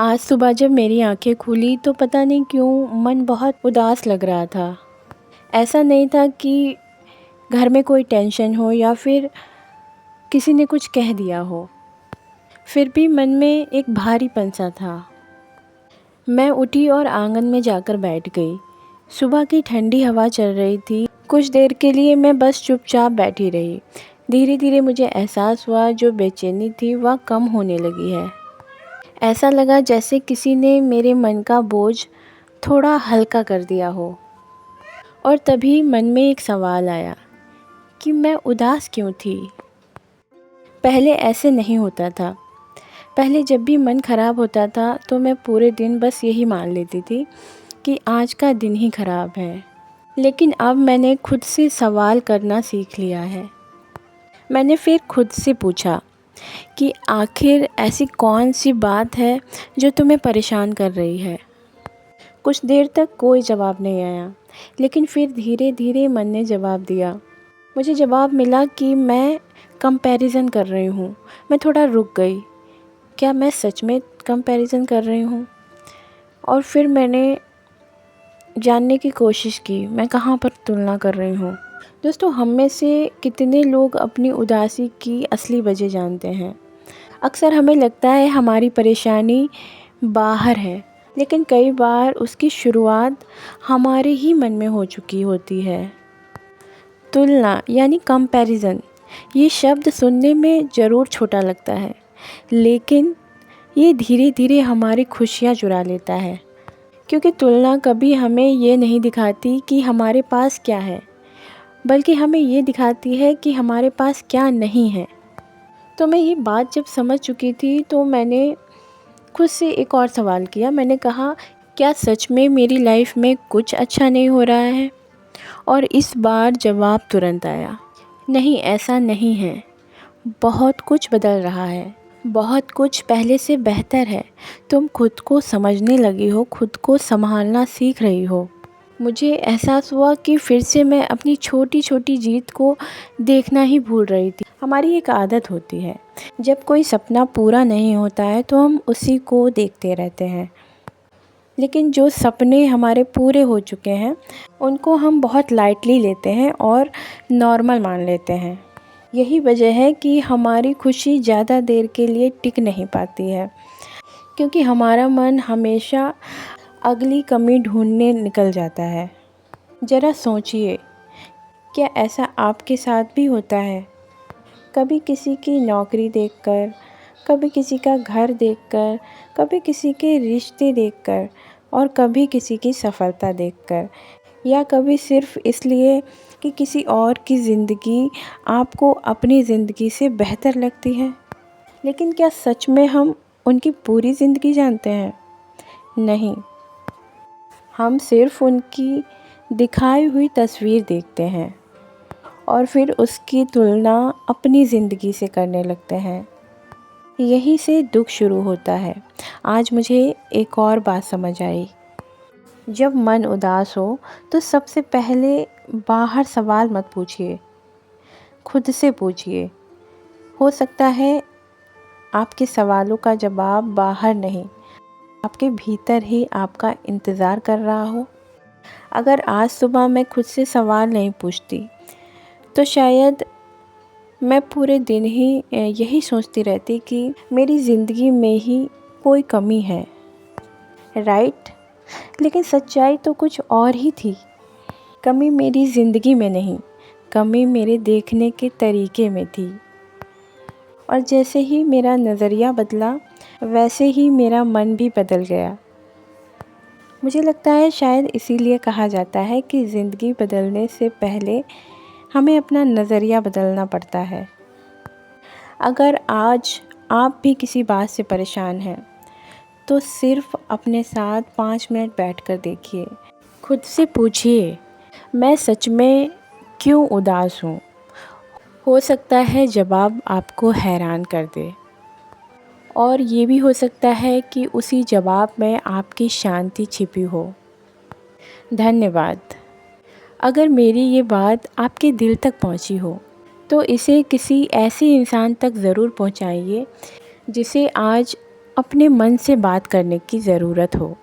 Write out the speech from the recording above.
आज सुबह जब मेरी आंखें खुली तो पता नहीं क्यों मन बहुत उदास लग रहा था। ऐसा नहीं था कि घर में कोई टेंशन हो या फिर किसी ने कुछ कह दिया हो, फिर भी मन में एक भारीपन सा था। मैं उठी और आंगन में जाकर बैठ गई। सुबह की ठंडी हवा चल रही थी। कुछ देर के लिए मैं बस चुपचाप बैठी रही। धीरे धीरे मुझे एहसास हुआ जो बेचैनी थी वह कम होने लगी है। ऐसा लगा जैसे किसी ने मेरे मन का बोझ थोड़ा हल्का कर दिया हो। और तभी मन में एक सवाल आया कि मैं उदास क्यों थी। पहले ऐसे नहीं होता था। पहले जब भी मन ख़राब होता था तो मैं पूरे दिन बस यही मान लेती थी कि आज का दिन ही ख़राब है। लेकिन अब मैंने खुद से सवाल करना सीख लिया है। मैंने फिर खुद से पूछा कि आखिर ऐसी कौन सी बात है जो तुम्हें परेशान कर रही है। कुछ देर तक कोई जवाब नहीं आया, लेकिन फिर धीरे धीरे मन ने जवाब दिया। मुझे जवाब मिला कि मैं कंपैरिजन कर रही हूँ। मैं थोड़ा रुक गई, क्या मैं सच में कंपैरिजन कर रही हूँ? और फिर मैंने जानने की कोशिश की मैं कहाँ पर तुलना कर रही हूँ। दोस्तों, हम में से कितने लोग अपनी उदासी की असली वजह जानते हैं? अक्सर हमें लगता है हमारी परेशानी बाहर है, लेकिन कई बार उसकी शुरुआत हमारे ही मन में हो चुकी होती है। तुलना यानी कंपैरिजन, ये शब्द सुनने में ज़रूर छोटा लगता है, लेकिन ये धीरे धीरे हमारी खुशियाँ चुरा लेता है। क्योंकि तुलना कभी हमें ये नहीं दिखाती कि हमारे पास क्या है, बल्कि हमें ये दिखाती है कि हमारे पास क्या नहीं है। तो मैं ये बात जब समझ चुकी थी तो मैंने खुद से एक और सवाल किया। मैंने कहा, क्या सच में मेरी लाइफ में कुछ अच्छा नहीं हो रहा है? और इस बार जवाब तुरंत आया, नहीं, ऐसा नहीं है। बहुत कुछ बदल रहा है, बहुत कुछ पहले से बेहतर है। तुम खुद को समझने लगी हो, खुद को संभालना सीख रही हो। मुझे एहसास हुआ कि फिर से मैं अपनी छोटी छोटी जीत को देखना ही भूल रही थी। हमारी एक आदत होती है, जब कोई सपना पूरा नहीं होता है तो हम उसी को देखते रहते हैं। लेकिन जो सपने हमारे पूरे हो चुके हैं उनको हम बहुत लाइटली लेते हैं और नॉर्मल मान लेते हैं। यही वजह है कि हमारी खुशी ज़्यादा देर के लिए टिक नहीं पाती है, क्योंकि हमारा मन हमेशा अगली कमी ढूंढने निकल जाता है। ज़रा सोचिए, क्या ऐसा आपके साथ भी होता है? कभी किसी की नौकरी देखकर, कभी किसी का घर देखकर, कभी किसी के रिश्ते देखकर, और कभी किसी की सफलता देखकर, या कभी सिर्फ इसलिए कि किसी और की ज़िंदगी आपको अपनी ज़िंदगी से बेहतर लगती है। लेकिन क्या सच में हम उनकी पूरी ज़िंदगी जानते हैं? नहीं, हम सिर्फ उनकी दिखाई हुई तस्वीर देखते हैं और फिर उसकी तुलना अपनी ज़िंदगी से करने लगते हैं। यहीं से दुख शुरू होता है। आज मुझे एक और बात समझ आई। जब मन उदास हो तो सबसे पहले बाहर सवाल मत पूछिए, खुद से पूछिए। हो सकता है आपके सवालों का जवाब बाहर नहीं, आपके भीतर ही आपका इंतज़ार कर रहा हो। अगर आज सुबह मैं खुद से सवाल नहीं पूछती तो शायद मैं पूरे दिन ही यही सोचती रहती कि मेरी ज़िंदगी में ही कोई कमी है, राइट? लेकिन सच्चाई तो कुछ और ही थी। कमी मेरी ज़िंदगी में नहीं, कमी मेरे देखने के तरीके में थी। और जैसे ही मेरा नज़रिया बदला, वैसे ही मेरा मन भी बदल गया। मुझे लगता है शायद इसीलिए कहा जाता है कि ज़िंदगी बदलने से पहले हमें अपना नज़रिया बदलना पड़ता है। अगर आज आप भी किसी बात से परेशान हैं तो सिर्फ अपने साथ 5 मिनट बैठकर देखिए। खुद से पूछिए, मैं सच में क्यों उदास हूँ? हो सकता है जवाब आपको हैरान कर दे, और ये भी हो सकता है कि उसी जवाब में आपकी शांति छिपी हो। धन्यवाद। अगर मेरी ये बात आपके दिल तक पहुंची हो तो इसे किसी ऐसे इंसान तक ज़रूर पहुंचाइए जिसे आज अपने मन से बात करने की ज़रूरत हो।